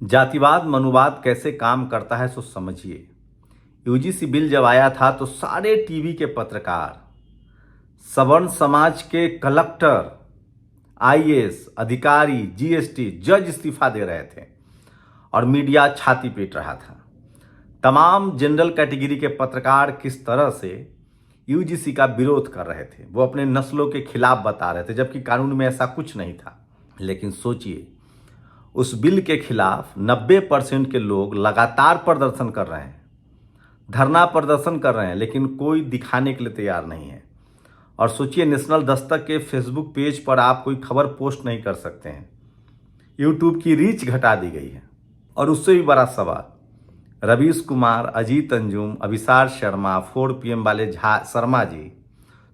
जातिवाद मनुवाद कैसे काम करता है सो समझिए। यूजीसी बिल जब आया था तो सारे टीवी के पत्रकार, सवर्ण समाज के कलेक्टर, आईएएस अधिकारी, जीएसटी जज इस्तीफा दे रहे थे और मीडिया छाती पीट रहा था। तमाम जनरल कैटेगरी के पत्रकार किस तरह से यूजीसी का विरोध कर रहे थे, वो अपने नस्लों के खिलाफ बता रहे थे, जबकि कानून में ऐसा कुछ नहीं था। लेकिन सोचिए, उस बिल के खिलाफ 90% के लोग लगातार प्रदर्शन कर रहे हैं, धरना प्रदर्शन कर रहे हैं, लेकिन कोई दिखाने के लिए तैयार नहीं है। और सोचिए, नेशनल दस्तक के फेसबुक पेज पर आप कोई खबर पोस्ट नहीं कर सकते हैं, यूट्यूब की रीच घटा दी गई है। और उससे भी बड़ा सवाल, रवीश कुमार, अजीत अंजुम, अभिसार शर्मा, 4PM वाले शर्मा जी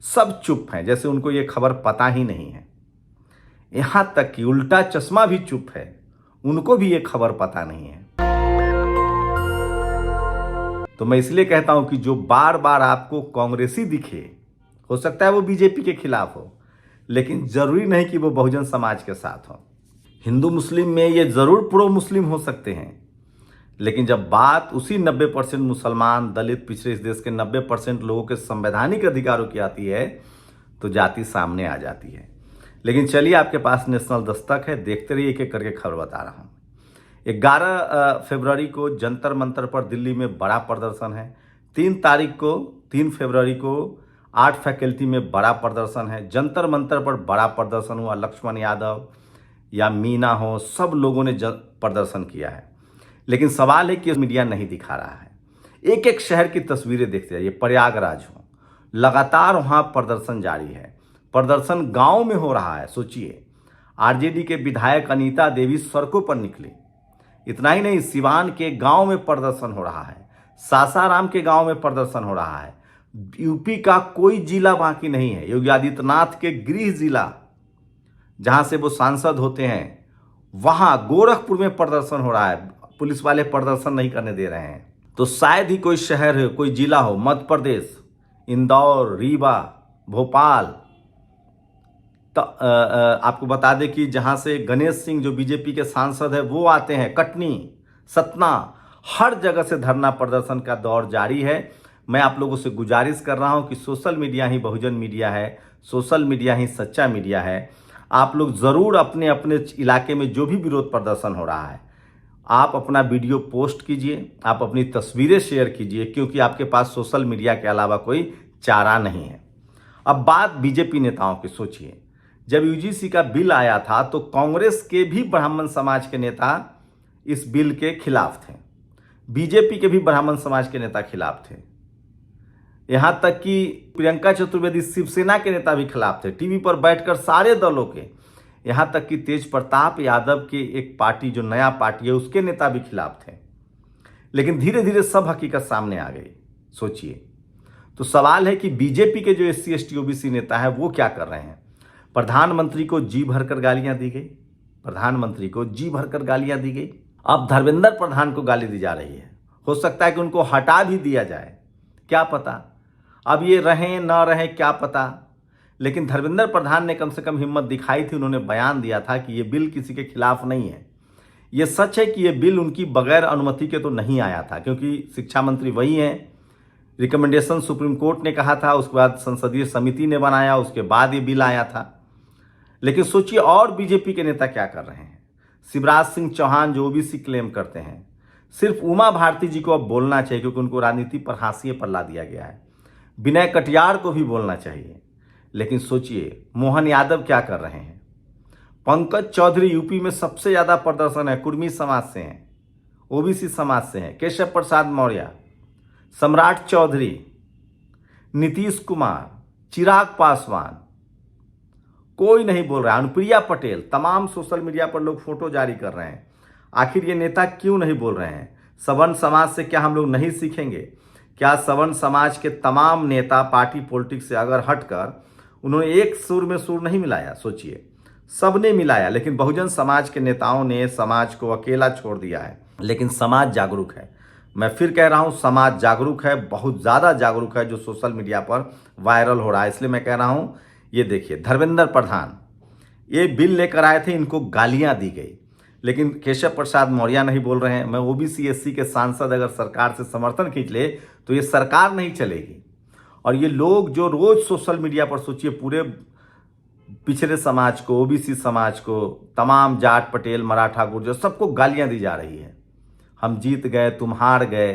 सब चुप हैं, जैसे उनको ये खबर पता ही नहीं है। यहां तक कि उल्टा चश्मा भी चुप है, उनको भी ये खबर पता नहीं है। तो मैं इसलिए कहता हूं कि जो बार बार आपको कांग्रेसी दिखे, हो सकता है वो बीजेपी के खिलाफ हो, लेकिन जरूरी नहीं कि वो बहुजन समाज के साथ हो। हिंदू मुस्लिम में ये जरूर प्रो मुस्लिम हो सकते हैं, लेकिन जब बात उसी 90% मुसलमान, दलित, पिछड़े इस देश के 90% लोगों के संवैधानिक अधिकारों की आती है तो जाति सामने आ जाती है। लेकिन चलिए, आपके पास नेशनल दस्तक है, देखते रहिए, एक एक करके खबर बता रहा हूँ। 11 फरवरी को जंतर मंतर पर दिल्ली में बड़ा प्रदर्शन है। 3 फरवरी को 8 फैकल्टी में बड़ा प्रदर्शन है। जंतर मंतर पर बड़ा प्रदर्शन हुआ। लक्ष्मण यादव या मीना हो, सब लोगों ने प्रदर्शन किया है। लेकिन सवाल है कि मीडिया नहीं दिखा रहा है। एक एक शहर की तस्वीरें देखते जाइए। प्रयागराज हो, लगातार वहाँ प्रदर्शन जारी है। प्रदर्शन गांव में हो रहा है। सोचिए, आरजेडी के विधायक अनीता देवी सड़कों पर निकली। इतना ही नहीं, सिवान के गांव में प्रदर्शन हो रहा है, सासाराम के गांव में प्रदर्शन हो रहा है। यूपी का कोई जिला बाकी नहीं है। योगी आदित्यनाथ के गृह जिला, जहां से वो सांसद होते हैं, वहां गोरखपुर में प्रदर्शन हो रहा है। पुलिस वाले प्रदर्शन नहीं करने दे रहे हैं। तो शायद ही कोई शहर हो, कोई जिला हो, मध्य प्रदेश, इंदौर, रीवा, भोपाल, तो आपको बता दें कि जहां से गणेश सिंह जो बीजेपी के सांसद है वो आते हैं, कटनी, सतना, हर जगह से धरना प्रदर्शन का दौर जारी है। मैं आप लोगों से गुजारिश कर रहा हूं कि सोशल मीडिया ही बहुजन मीडिया है, सोशल मीडिया ही सच्चा मीडिया है। आप लोग जरूर अपने अपने इलाके में जो भी विरोध प्रदर्शन हो रहा है, आप अपना वीडियो पोस्ट कीजिए, आप अपनी तस्वीरें शेयर कीजिए, क्योंकि आपके पास सोशल मीडिया के अलावा कोई चारा नहीं है। अब बात बीजेपी नेताओं की। सोचिए, जब यूजीसी का बिल आया था तो कांग्रेस के भी ब्राह्मण समाज के नेता इस बिल के खिलाफ थे, बीजेपी के भी ब्राह्मण समाज के नेता खिलाफ थे। यहां तक कि प्रियंका चतुर्वेदी शिवसेना के नेता भी खिलाफ थे, टीवी पर बैठकर सारे दलों के। यहां तक कि तेज प्रताप यादव के एक पार्टी, जो नया पार्टी है, उसके नेता भी खिलाफ थे। लेकिन धीरे धीरे सब हकीकत सामने आ गई। सोचिए, तो सवाल है कि बीजेपी के जो SC ST OBC नेता है वो क्या कर रहे हैं। प्रधानमंत्री को जी भरकर गालियां दी गई, प्रधानमंत्री को जी भरकर गालियां दी गई। अब धर्मेंद्र प्रधान को गाली दी जा रही है। हो सकता है कि उनको हटा भी दिया जाए, क्या पता। अब ये रहें ना रहें क्या पता, लेकिन धर्मेंद्र प्रधान ने कम से कम हिम्मत दिखाई थी। उन्होंने बयान दिया था कि ये बिल किसी के खिलाफ नहीं है। ये सच है कि ये बिल उनकी बगैर अनुमति के तो नहीं आया था, क्योंकि शिक्षा मंत्री वही हैं। रिकमेंडेशन सुप्रीम कोर्ट ने कहा था, उसके बाद संसदीय समिति ने बनाया, उसके बाद ये बिल आया था। लेकिन सोचिए, और बीजेपी के नेता क्या कर रहे हैं। शिवराज सिंह चौहान जो OBC क्लेम करते हैं, सिर्फ उमा भारती जी को अब बोलना चाहिए, क्योंकि उनको राजनीति पर हाशिए पर ला दिया गया है। विनय कटियार को भी बोलना चाहिए। लेकिन सोचिए, मोहन यादव क्या कर रहे हैं। पंकज चौधरी यूपी में सबसे ज्यादा प्रदर्शन है, कुर्मी समाज से हैं, OBC समाज से हैं। केशव प्रसाद मौर्य, सम्राट चौधरी, नीतीश कुमार, चिराग पासवान, कोई नहीं बोल रहा है। अनुप्रिया पटेल, तमाम सोशल मीडिया पर लोग फोटो जारी कर रहे हैं। आखिर ये नेता क्यों नहीं बोल रहे हैं। सवर्ण समाज से क्या हम लोग नहीं सीखेंगे। क्या सवर्ण समाज के तमाम नेता पार्टी पॉलिटिक्स से अगर हटकर उन्होंने एक सुर में सुर नहीं मिलाया। सोचिए, सबने मिलाया, लेकिन बहुजन समाज के नेताओं ने समाज को अकेला छोड़ दिया है। लेकिन समाज जागरूक है। मैं फिर कह रहा हूं, समाज जागरूक है, बहुत ज़्यादा जागरूक है, जो सोशल मीडिया पर वायरल हो रहा है। इसलिए मैं कह रहा हूं, ये देखिए, धर्मेंद्र प्रधान ये बिल लेकर आए थे, इनको गालियां दी गई। लेकिन केशव प्रसाद मौर्य नहीं बोल रहे हैं। मैं ओबीसी एससी के सांसद अगर सरकार से समर्थन खींच ले तो ये सरकार नहीं चलेगी। और ये लोग जो रोज सोशल मीडिया पर, सोचिए, पूरे पिछड़े समाज को, ओबीसी समाज को, तमाम जाट पटेल मराठा गुर्जर सबको गालियां दी जा रही है। हम जीत गए, तुम हार गए।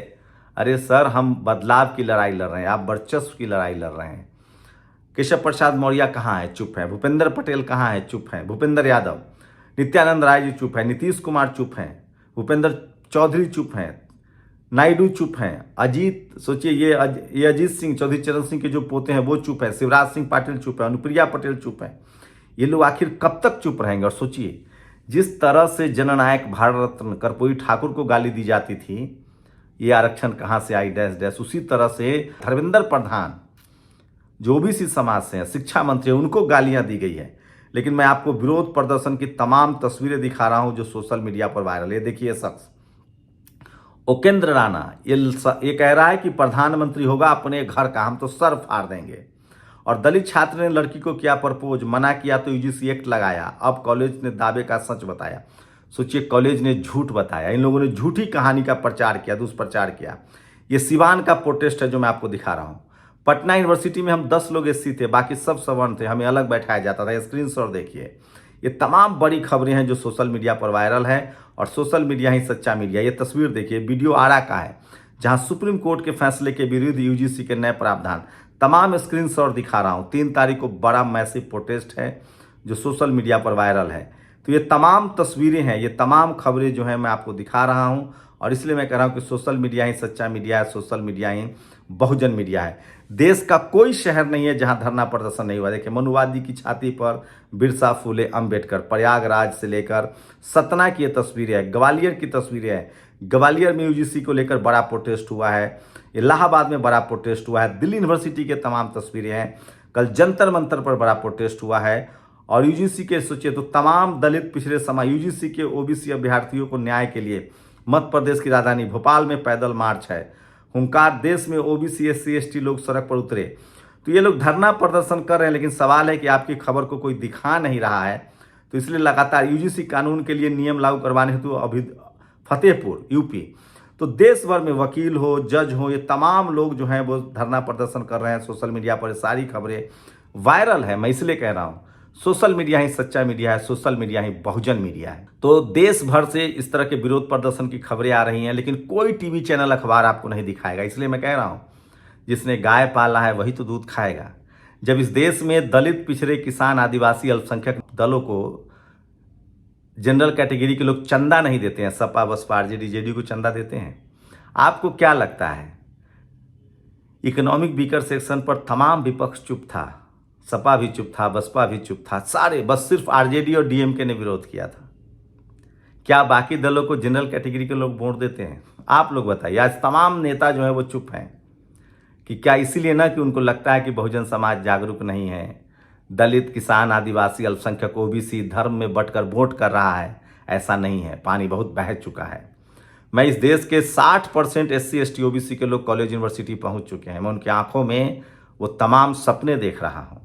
अरे सर, हम बदलाव की लड़ाई लड़ रहे हैं, आप वर्चस्व की लड़ाई लड़ रहे हैं। केशव प्रसाद मौर्य कहाँ है? चुप है। भूपेंद्र पटेल कहाँ है? चुप है। भूपेंद्र यादव, नित्यानंद राय जी चुप है, नीतीश कुमार चुप हैं, भूपेंद्र चौधरी चुप हैं, नायडू चुप हैं, अजीत, सोचिए ये अजीत सिंह, चौधरी चरण सिंह के जो पोते हैं वो चुप है, शिवराज सिंह पाटिल चुप है, अनुप्रिया पटेल चुप है। ये लोग आखिर कब तक चुप रहेंगे? और सोचिए, जिस तरह से जननायक भारत रत्न कर्पूरी ठाकुर को गाली दी जाती थी, ये आरक्षण कहाँ से आई डैश डैश, उसी तरह से धर्मेंद्र प्रधान जो ओबीसी समाज से हैं, शिक्षा मंत्री, उनको गालियां दी गई है। लेकिन मैं आपको विरोध प्रदर्शन की तमाम तस्वीरें दिखा रहा हूं जो सोशल मीडिया पर वायरल है। देखिए, शख्स उपेंद्र राणा ये कह रहा है कि प्रधानमंत्री होगा अपने घर का, हम तो सर फाड़ देंगे। और दलित छात्र ने लड़की को किया प्रपोज, मना किया तो यूजीसी एक्ट लगाया। अब कॉलेज ने दावे का सच बताया। सोचिए, कॉलेज ने झूठ बताया। इन लोगों ने झूठी कहानी का प्रचार किया, दुष्प्रचार किया। ये सिवान का प्रोटेस्ट है जो मैं आपको दिखा रहा हूं। पटना यूनिवर्सिटी में हम 10 लोग एससी थे, बाकी सब सवर्ण थे, हमें अलग बैठाया जाता था। स्क्रीनशॉट देखिए। ये तमाम बड़ी खबरें हैं जो सोशल मीडिया पर वायरल है, और सोशल मीडिया ही सच्चा मीडिया। ये तस्वीर देखिए, वीडियो आरा का है, जहां सुप्रीम कोर्ट के फैसले के विरुद्ध यूजीसी के नए प्रावधान। तमाम स्क्रीनशॉट दिखा रहा हूं। 3 तारीख को बड़ा मैसिव प्रोटेस्ट है जो सोशल मीडिया पर वायरल है। तो ये तमाम तस्वीरें हैं, ये तमाम खबरें जो हैं मैं आपको दिखा रहा हूं, और इसलिए मैं कह रहा हूं कि सोशल मीडिया ही सच्चा मीडिया है, सोशल मीडिया ही बहुजन मीडिया है। देश का कोई शहर नहीं है जहां धरना प्रदर्शन नहीं हुआ। देखिए, मनुवादी की छाती पर बिरसा फूले अंबेडकर, प्रयागराज से लेकर सतना की ये तस्वीरें है, ग्वालियर की तस्वीरें हैं। ग्वालियर में यूजीसी को लेकर बड़ा प्रोटेस्ट हुआ है, इलाहाबाद में बड़ा प्रोटेस्ट हुआ है, दिल्ली यूनिवर्सिटी के तमाम तस्वीरें हैं। कल जंतर मंतर पर बड़ा प्रोटेस्ट हुआ है। और यूजीसी के, सोचिए, तो तमाम दलित पिछड़े समाज, यूजीसी के ओबीसी अभ्यर्थियों को न्याय के लिए मध्य प्रदेश की राजधानी भोपाल में पैदल मार्च है। हुंकार, देश में ओबीसी एससी एसटी लोग सड़क पर उतरे। तो ये लोग धरना प्रदर्शन कर रहे हैं, लेकिन सवाल है कि आपकी खबर को कोई दिखा नहीं रहा है। तो इसलिए लगातार यूजीसी कानून के लिए नियम लागू करवाने हेतु अभी फतेहपुर यूपी, तो देश भर में वकील हो, जज हो, ये तमाम लोग जो हैं वो धरना प्रदर्शन कर रहे हैं। सोशल मीडिया पर सारी खबरें वायरल है। मैं इसलिए कह रहा हूँ, सोशल मीडिया ही सच्चा मीडिया है, सोशल मीडिया ही बहुजन मीडिया है। तो देश भर से इस तरह के विरोध प्रदर्शन की खबरें आ रही हैं, लेकिन कोई टीवी चैनल, अखबार आपको नहीं दिखाएगा। इसलिए मैं कह रहा हूं, जिसने गाय पाला है वही तो दूध खाएगा। जब इस देश में दलित, पिछड़े, किसान, आदिवासी, अल्पसंख्यक दलों को, जनरल कैटेगरी के लोग चंदा नहीं देते हैं, सपा बसपा आरजेडी जेडीयू को चंदा देते हैं, आपको क्या लगता है? इकोनॉमिक वीकर सेक्शन पर तमाम विपक्ष चुप था, सपा भी चुप था, बसपा भी चुप था, सारे, बस सिर्फ आरजेडी और डीएमके ने विरोध किया था। क्या बाकी दलों को जनरल कैटेगरी के लोग वोट देते हैं? आप लोग बताइए। आज तमाम नेता जो है वो चुप हैं। कि क्या इसीलिए ना कि उनको लगता है कि बहुजन समाज जागरूक नहीं है, दलित, किसान, आदिवासी, अल्पसंख्यक, ओबीसी धर्म में बंटकर वोट कर रहा है? ऐसा नहीं है, पानी बहुत बह चुका है। मैं इस देश के 60% एससी एसटी ओबीसी के लोग कॉलेज यूनिवर्सिटी पहुंच चुके हैं। मैं उनकी आंखों में वो तमाम सपने देख रहा हूं।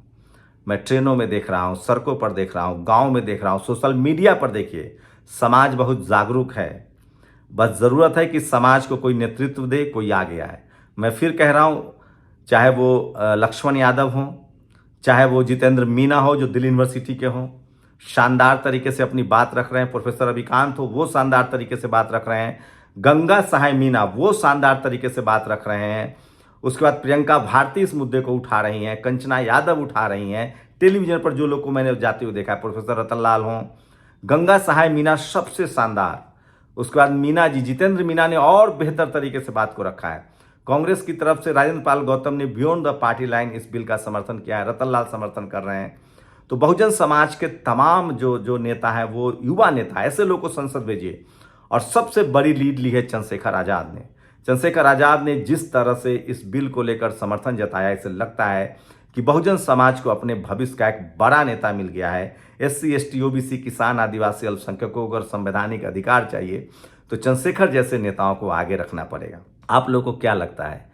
मैं ट्रेनों में देख रहा हूं, सड़कों पर देख रहा हूं, गांव में देख रहा हूं, सोशल मीडिया पर देखिए, समाज बहुत जागरूक है। बस ज़रूरत है कि समाज को कोई नेतृत्व दे, कोई आगे आए। मैं फिर कह रहा हूं, चाहे वो लक्ष्मण यादव हों, चाहे वो जितेंद्र मीना हो जो दिल्ली यूनिवर्सिटी के हों, शानदार तरीके से अपनी बात रख रहे हैं। प्रोफेसर अभिकांत हो, वो शानदार तरीके से बात रख रहे हैं। गंगा सहाय मीना, वो शानदार तरीके से बात रख रहे हैं। उसके बाद प्रियंका भारती इस मुद्दे को उठा रही हैं, कंचना यादव उठा रही हैं। टेलीविजन पर जो लोग को मैंने जाते हुए देखा है, प्रोफेसर रतनलाल हों, गंगा सहाय मीना सबसे शानदार। उसके बाद मीना जी, जितेंद्र मीना ने और बेहतर तरीके से बात को रखा है। कांग्रेस की तरफ से राजेंद्र पाल गौतम ने बियॉन्ड द पार्टी लाइन इस बिल का समर्थन किया है, रतनलाल समर्थन कर रहे हैं। तो बहुजन समाज के तमाम जो नेता है वो युवा नेता, ऐसे लोग को संसद भेजिए। और सबसे बड़ी लीड ली है चंद्रशेखर आजाद ने। चंद्रशेखर आजाद ने जिस तरह से इस बिल को लेकर समर्थन जताया, इससे लगता है कि बहुजन समाज को अपने भविष्य का एक बड़ा नेता मिल गया है। एससी एसटी ओबीसी, किसान, आदिवासी, अल्पसंख्यकों को अगर संवैधानिक अधिकार चाहिए तो चंद्रशेखर जैसे नेताओं को आगे रखना पड़ेगा। आप लोगों को क्या लगता है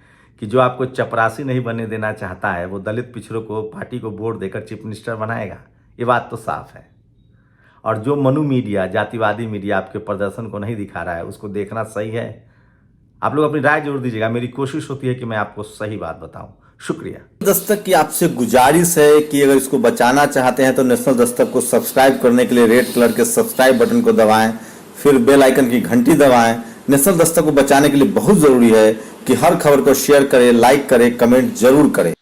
कि जो आपको चपरासी नहीं बनने देना चाहता है वो दलित पिछड़ों को, पार्टी को वोट देकर चीफ मिनिस्टर बनाएगा? ये बात तो साफ है। और जो मनु मीडिया, जातिवादी मीडिया आपके प्रदर्शन को नहीं दिखा रहा है, उसको देखना सही है? आप लोग अपनी राय जरूर दीजिएगा। मेरी कोशिश होती है कि मैं आपको सही बात बताऊं। शुक्रिया। दस्तक की आपसे गुजारिश है कि अगर इसको बचाना चाहते हैं तो नेशनल दस्तक को सब्सक्राइब करने के लिए रेड कलर के सब्सक्राइब बटन को दबाएं, फिर बेल आइकन की घंटी दबाएं। नेशनल दस्तक को बचाने के लिए बहुत जरूरी है कि हर खबर को शेयर करें, लाइक करें, कमेंट जरूर करें।